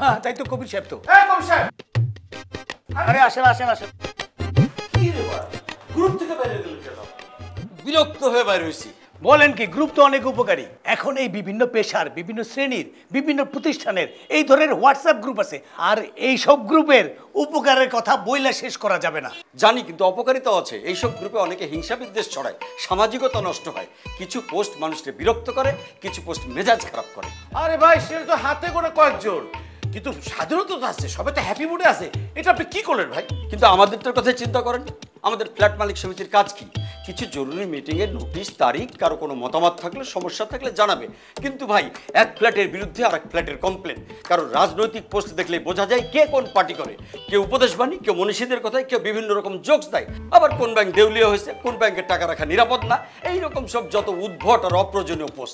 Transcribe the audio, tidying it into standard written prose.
হ্যাঁ তাই তো কবির সাহেব তো। কবি সাহেব, আরে আসেন আসেন আসেন। কি রে ভাই, গ্রুপ থেকে বাইরে গেলেন কেন? বিরক্ত হয়ে বাইরে হয়েছি। বলেন কি, গ্রুপ তো অনেক উপকারী। এখন এই বিভিন্ন পেশার, বিভিন্ন শ্রেণীর, বিভিন্ন প্রতিষ্ঠানের এই ধরনের হোয়াটসঅ্যাপ গ্রুপ আছে, আর এই সব গ্রুপের উপকারের কথা বইলা শেষ করা যাবে না। জানি, কিন্তু অপকারিতাও আছে। এইসব গ্রুপে অনেকে হিংসা বিদ্বেষ ছড়ায়, সামাজিকতা নষ্ট হয়। কিছু পোস্ট মানুষকে বিরক্ত করে, কিছু পোস্ট মেজাজ খারাপ করে। আরে ভাই, সেটা তো হাতে করে কয়েকজন, কিন্তু স্বাধীনতা তো আছে, সবাই তো হ্যাপি মুডে আছে। এটা আপনি কি করলেন ভাই? কিন্তু আমাদেরটার কথা চিন্তা করেন। আমাদের ফ্ল্যাট মালিক সমিতির কাজ কি? কিছু জরুরি মিটিংয়ের নোটিশ, তারিখ, কারো কোনো মতামত থাকলে, সমস্যা থাকলে জানাবে। কিন্তু ভাই, এক ফ্ল্যাটের বিরুদ্ধে আর এক ফ্ল্যাটের কমপ্লেন। কারণ রাজনৈতিক পোস্ট দেখলে বোঝা যায় কে কোন পার্টি করে। কেউ উপদেশ বাণী, কেউ মনীষীদের কথায়, কেউ বিভিন্ন রকম জোকস দেয়। আবার কোন ব্যাংক দেউলিয়া হয়েছে, কোন ব্যাংকের টাকা রাখা নিরাপদ না, এইরকম সব যত উদ্ভট আর অপ্রয়োজনীয় পোস্ট।